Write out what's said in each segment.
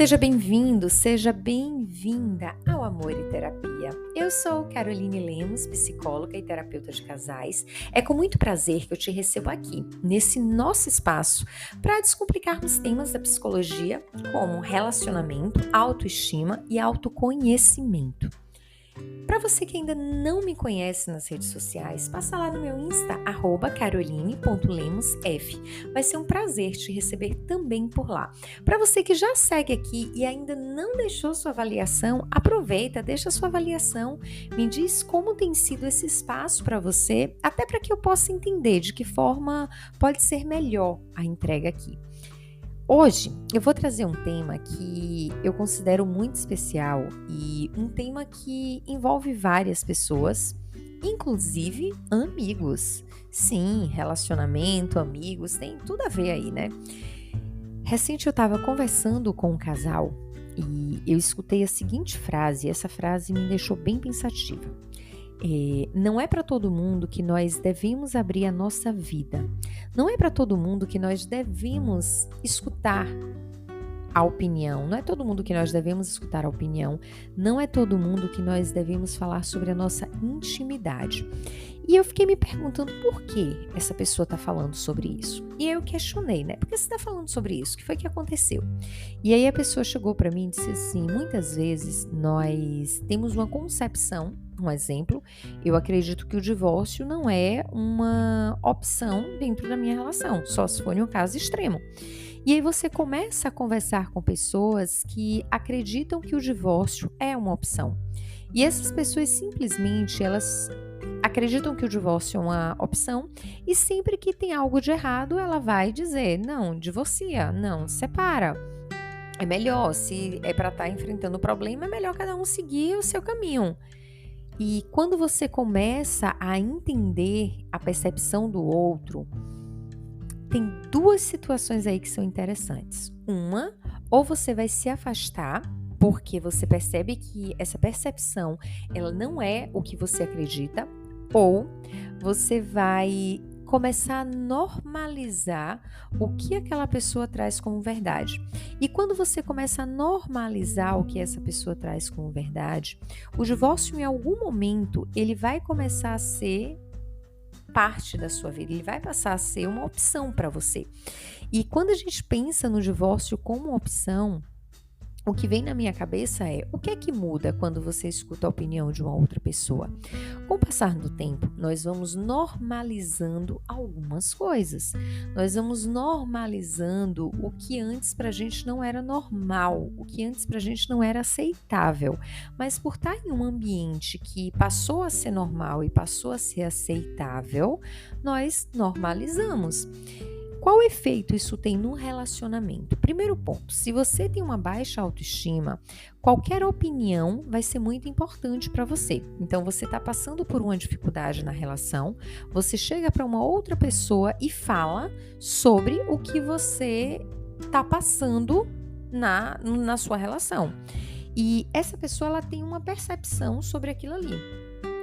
Seja bem-vindo, seja bem-vinda ao Amor e Terapia. Eu sou Caroline Lemos, psicóloga e terapeuta de casais. É com muito prazer que eu te recebo aqui, nesse nosso espaço, para descomplicarmos temas da psicologia, como relacionamento, autoestima e autoconhecimento. Para você que ainda não me conhece nas redes sociais, passa lá no meu Insta, @caroline.lemosf. Vai ser um prazer te receber também por lá. Para você que já segue aqui e ainda não deixou sua avaliação, aproveita, deixa sua avaliação, me diz como tem sido esse espaço para você, até para que eu possa entender de que forma pode ser melhor a entrega aqui. Hoje eu vou trazer um tema que eu considero muito especial e um tema que envolve várias pessoas, inclusive amigos. Sim, relacionamento, amigos, tem tudo a ver aí, né? Recente eu estava conversando com um casal e eu escutei a seguinte frase, e essa frase me deixou bem pensativa. Não é para todo mundo que nós devemos abrir a nossa vida. Não é para todo mundo que nós devemos escutar a opinião. Não é todo mundo que nós devemos escutar a opinião. Não é todo mundo que nós devemos falar sobre a nossa intimidade. E eu fiquei me perguntando por que essa pessoa está falando sobre isso. E eu questionei, né? Por que você está falando sobre isso? O que foi que aconteceu? E aí a pessoa chegou para mim e disse assim, muitas vezes nós temos uma concepção, um exemplo, eu acredito que o divórcio não é uma opção dentro da minha relação, só se for em um caso extremo. E aí você começa a conversar com pessoas que acreditam que o divórcio é uma opção. E essas pessoas simplesmente, elas acreditam que o divórcio é uma opção e sempre que tem algo de errado, ela vai dizer, não, divorcia, não, separa. É melhor, se é para estar enfrentando o problema, é melhor cada um seguir o seu caminho. E quando você começa a entender a percepção do outro, tem duas situações aí que são interessantes. Uma, ou você vai se afastar, porque você percebe que essa percepção, ela não é o que você acredita, ou você vai começar a normalizar o que aquela pessoa traz como verdade. E quando você começa a normalizar o que essa pessoa traz como verdade, o divórcio em algum momento, ele vai começar a ser parte da sua vida, ele vai passar a ser uma opção para você. E quando a gente pensa no divórcio como opção, o que vem na minha cabeça é, o que é que muda quando você escuta a opinião de uma outra pessoa? Com o passar do tempo, nós vamos normalizando algumas coisas. Nós vamos normalizando o que antes pra gente não era normal, o que antes pra gente não era aceitável. Mas por estar em um ambiente que passou a ser normal e passou a ser aceitável, nós normalizamos. Qual efeito isso tem no relacionamento? Primeiro ponto, se você tem uma baixa autoestima, qualquer opinião vai ser muito importante para você. Então, você está passando por uma dificuldade na relação, você chega para uma outra pessoa e fala sobre o que você está passando na sua relação. E essa pessoa ela tem uma percepção sobre aquilo ali.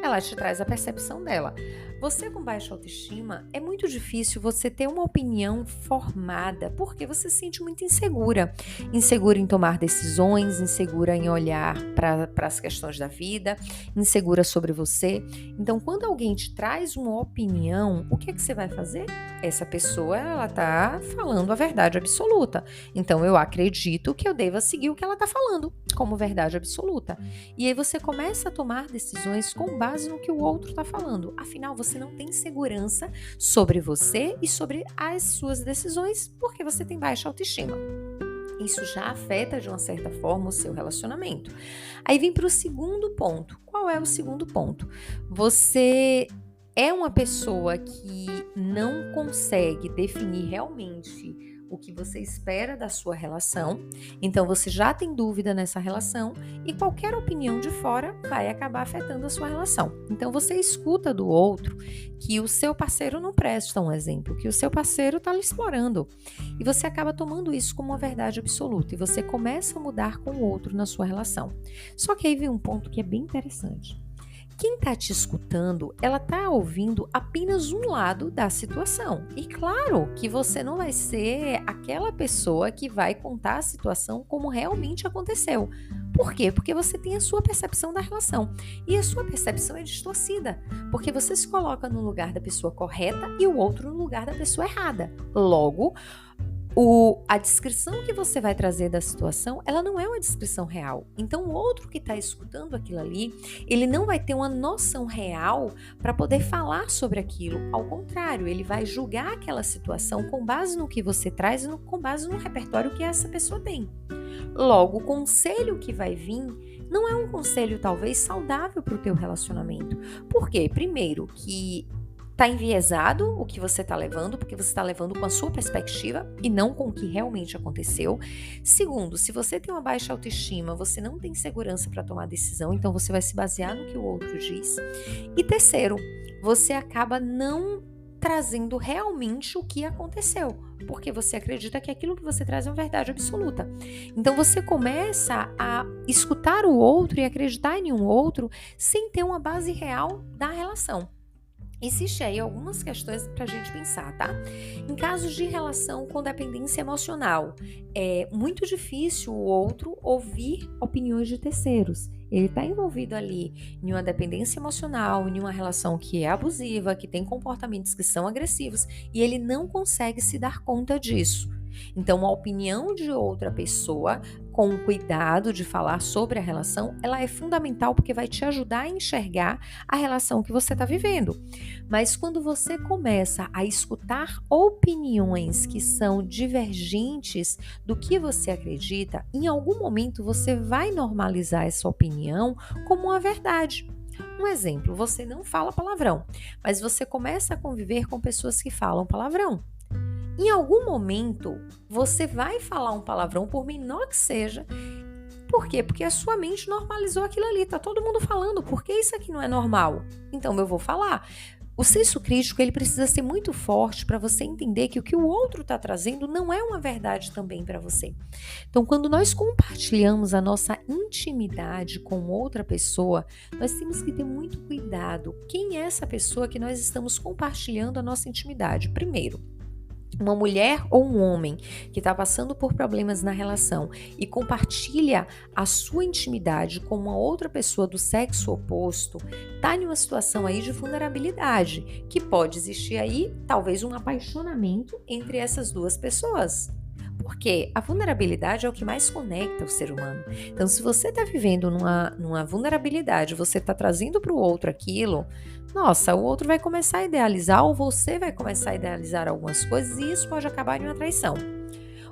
Ela te traz a percepção dela. Você com baixa autoestima, é muito difícil você ter uma opinião formada, porque você se sente muito insegura. Insegura em tomar decisões, insegura em olhar para as questões da vida, insegura sobre você. Então, quando alguém te traz uma opinião, o que é que você vai fazer? Essa pessoa, ela tá falando a verdade absoluta. Então, eu acredito que eu deva seguir o que ela tá falando como verdade absoluta. E aí você começa a tomar decisões com base no que o outro tá falando. Afinal, você não tem segurança sobre você e sobre as suas decisões porque você tem baixa autoestima. Isso já afeta de uma certa forma o seu relacionamento. Aí vem para o segundo ponto. Qual é o segundo ponto? Você é uma pessoa que não consegue definir realmente o que você espera da sua relação, então você já tem dúvida nessa relação e qualquer opinião de fora vai acabar afetando a sua relação. Então você escuta do outro que o seu parceiro não presta, um exemplo, que o seu parceiro está lhe explorando e você acaba tomando isso como uma verdade absoluta e você começa a mudar com o outro na sua relação. Só que aí vem um ponto que é bem interessante. quem está te escutando, ela está ouvindo apenas um lado da situação. E claro que você não vai ser aquela pessoa que vai contar a situação como realmente aconteceu. Por quê? Porque você tem a sua percepção da relação. E a sua percepção é distorcida, porque você se coloca no lugar da pessoa correta e o outro no lugar da pessoa errada. Logo, a descrição que você vai trazer da situação, ela não é uma descrição real. Então, o outro que está escutando aquilo ali, ele não vai ter uma noção real para poder falar sobre aquilo. Ao contrário, ele vai julgar aquela situação com base no que você traz e com base no repertório que essa pessoa tem. Logo, o conselho que vai vir não é um conselho talvez saudável para o teu relacionamento. Por quê? Primeiro, que está enviesado o que você está levando, porque você está levando com a sua perspectiva e não com o que realmente aconteceu. Segundo, se você tem uma baixa autoestima, você não tem segurança para tomar decisão, então você vai se basear no que o outro diz. E terceiro, você acaba não trazendo realmente o que aconteceu, porque você acredita que aquilo que você traz é uma verdade absoluta. Então você começa a escutar o outro e acreditar em um outro sem ter uma base real da relação. Existe aí algumas questões para a gente pensar, tá? Em casos de relação com dependência emocional, é muito difícil o outro ouvir opiniões de terceiros. Ele está envolvido ali em uma dependência emocional, em uma relação que é abusiva, que tem comportamentos que são agressivos, e ele não consegue se dar conta disso. Então, a opinião de outra pessoa, com o cuidado de falar sobre a relação, ela é fundamental porque vai te ajudar a enxergar a relação que você está vivendo. Mas quando você começa a escutar opiniões que são divergentes do que você acredita, em algum momento você vai normalizar essa opinião como uma verdade. Um exemplo, você não fala palavrão, mas você começa a conviver com pessoas que falam palavrão. Em algum momento, você vai falar um palavrão, por menor que seja. Por quê? Porque a sua mente normalizou aquilo ali. Tá todo mundo falando. Por que isso aqui não é normal? Então, eu vou falar. O senso crítico, ele precisa ser muito forte para você entender que o que o outro está trazendo não é uma verdade também para você. Então, quando nós compartilhamos a nossa intimidade com outra pessoa, nós temos que ter muito cuidado. Quem é essa pessoa que nós estamos compartilhando a nossa intimidade? Primeiro, uma mulher ou um homem que está passando por problemas na relação e compartilha a sua intimidade com uma outra pessoa do sexo oposto, está em uma situação aí de vulnerabilidade, que pode existir aí talvez um apaixonamento entre essas duas pessoas. Porque a vulnerabilidade é o que mais conecta o ser humano. Então, se você está vivendo numa vulnerabilidade, você está trazendo para o outro aquilo, nossa, o outro vai começar a idealizar ou você vai começar a idealizar algumas coisas e isso pode acabar em uma traição.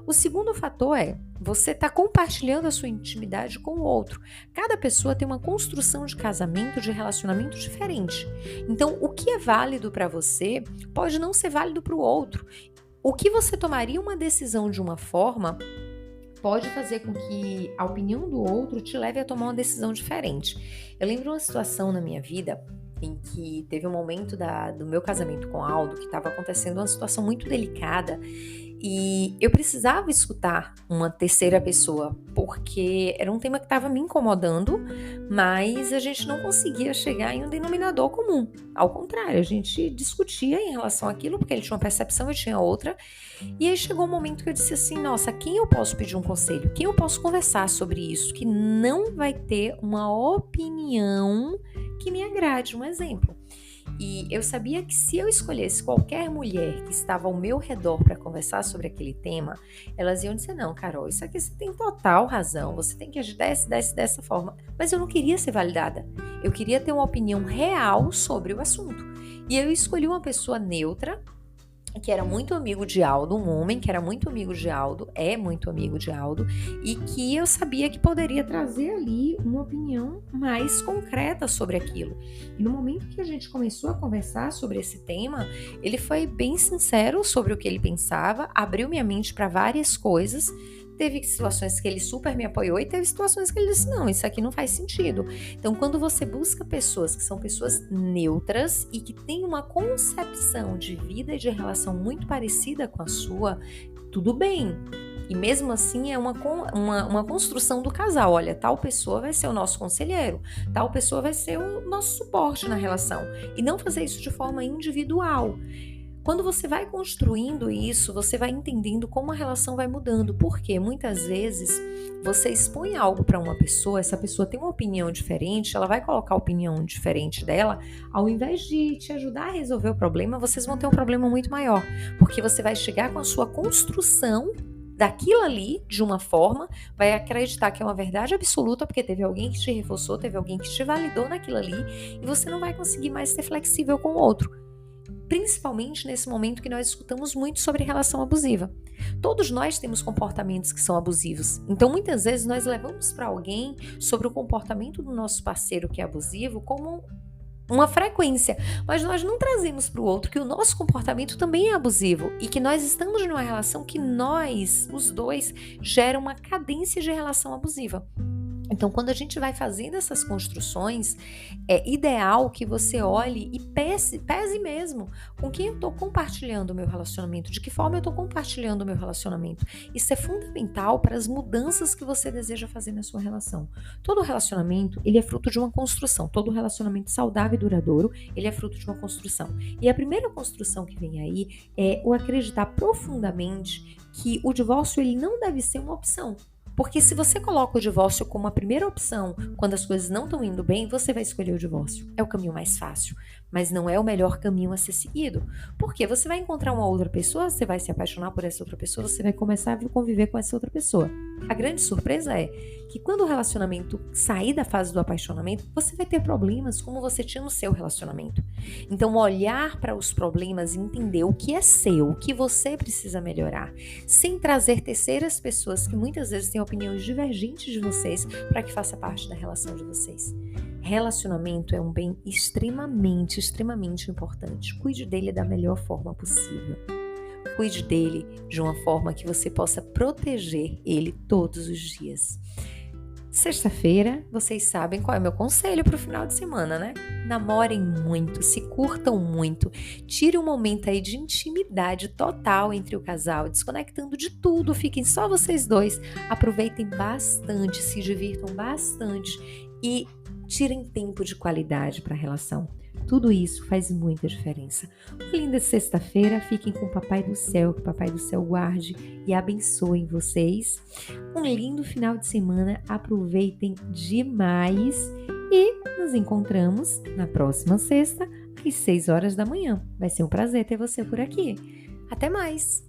O segundo fator é, você está compartilhando a sua intimidade com o outro. Cada pessoa tem uma construção de casamento, de relacionamento diferente. Então, o que é válido para você pode não ser válido para o outro. O que você tomaria uma decisão de uma forma pode fazer com que a opinião do outro te leve a tomar uma decisão diferente. Eu lembro uma situação na minha vida em que teve um momento do meu casamento com Aldo que estava acontecendo uma situação muito delicada e eu precisava escutar uma terceira pessoa porque era um tema que estava me incomodando, mas a gente não conseguia chegar em um denominador comum. Ao contrário, a gente discutia em relação àquilo porque ele tinha uma percepção e eu tinha outra. E aí chegou um momento que eu disse assim, nossa, quem eu posso pedir um conselho? Quem eu posso conversar sobre isso? Que não vai ter uma opinião que me agrade. Um exemplo. E eu sabia que se eu escolhesse qualquer mulher que estava ao meu redor para conversar sobre aquele tema, elas iam dizer, não, Carol, isso aqui você tem total razão, você tem que agir dessa forma. Mas eu não queria ser validada. Eu queria ter uma opinião real sobre o assunto. E eu escolhi uma pessoa neutra, que era muito amigo de Aldo, um homem que era muito amigo de Aldo, é muito amigo de Aldo, e que eu sabia que poderia trazer ali uma opinião mais concreta sobre aquilo. E no momento que a gente começou a conversar sobre esse tema, ele foi bem sincero sobre o que ele pensava, abriu minha mente para várias coisas. Teve situações que ele super me apoiou e teve situações que ele disse, não, isso aqui não faz sentido. Então, quando você busca pessoas que são pessoas neutras e que têm uma concepção de vida e de relação muito parecida com a sua, tudo bem. E mesmo assim é uma construção do casal. Olha, tal pessoa vai ser o nosso conselheiro, tal pessoa vai ser o nosso suporte na relação. E não fazer isso de forma individual. Quando você vai construindo isso, você vai entendendo como a relação vai mudando. Porque muitas vezes você expõe algo para uma pessoa, essa pessoa tem uma opinião diferente, ela vai colocar a opinião diferente dela, ao invés de te ajudar a resolver o problema, vocês vão ter um problema muito maior. Porque você vai chegar com a sua construção daquilo ali, de uma forma, vai acreditar que é uma verdade absoluta, porque teve alguém que te reforçou, teve alguém que te validou naquilo ali, e você não vai conseguir mais ser flexível com o outro. Principalmente nesse momento que nós escutamos muito sobre relação abusiva. Todos nós temos comportamentos que são abusivos. Então, muitas vezes, nós levamos para alguém sobre o comportamento do nosso parceiro que é abusivo como uma frequência, mas nós não trazemos para o outro que o nosso comportamento também é abusivo e que nós estamos numa relação que nós, os dois, geram uma cadência de relação abusiva. Então, quando a gente vai fazendo essas construções, é ideal que você olhe e pese mesmo com quem eu estou compartilhando o meu relacionamento, de que forma eu estou compartilhando o meu relacionamento. Isso é fundamental para as mudanças que você deseja fazer na sua relação. Todo relacionamento, ele é fruto de uma construção. Todo relacionamento saudável e duradouro, ele é fruto de uma construção. E a primeira construção que vem aí é o acreditar profundamente que o divórcio ele não deve ser uma opção. Porque se você coloca o divórcio como a primeira opção, quando as coisas não estão indo bem, você vai escolher o divórcio. É o caminho mais fácil, mas não é o melhor caminho a ser seguido. Porque você vai encontrar uma outra pessoa, você vai se apaixonar por essa outra pessoa, você vai começar a conviver com essa outra pessoa. A grande surpresa é que quando o relacionamento sair da fase do apaixonamento, você vai ter problemas como você tinha no seu relacionamento. Então, olhar para os problemas e entender o que é seu, o que você precisa melhorar, sem trazer terceiras pessoas que muitas vezes têm opiniões divergentes de vocês para que faça parte da relação de vocês. Relacionamento é um bem extremamente, extremamente importante. Cuide dele da melhor forma possível. Cuide dele de uma forma que você possa proteger ele todos os dias. Sexta-feira, vocês sabem qual é o meu conselho para o final de semana, né? Namorem muito, se curtam muito, tire um momento aí de intimidade total entre o casal, desconectando de tudo, fiquem só vocês dois, aproveitem bastante, se divirtam bastante e tirem tempo de qualidade para a relação. Tudo isso faz muita diferença. Uma linda sexta-feira, fiquem com o Papai do Céu, que o Papai do Céu guarde e abençoe vocês. Um lindo final de semana, aproveitem demais e nos encontramos na próxima sexta, às 6 horas da manhã. Vai ser um prazer ter você por aqui. Até mais!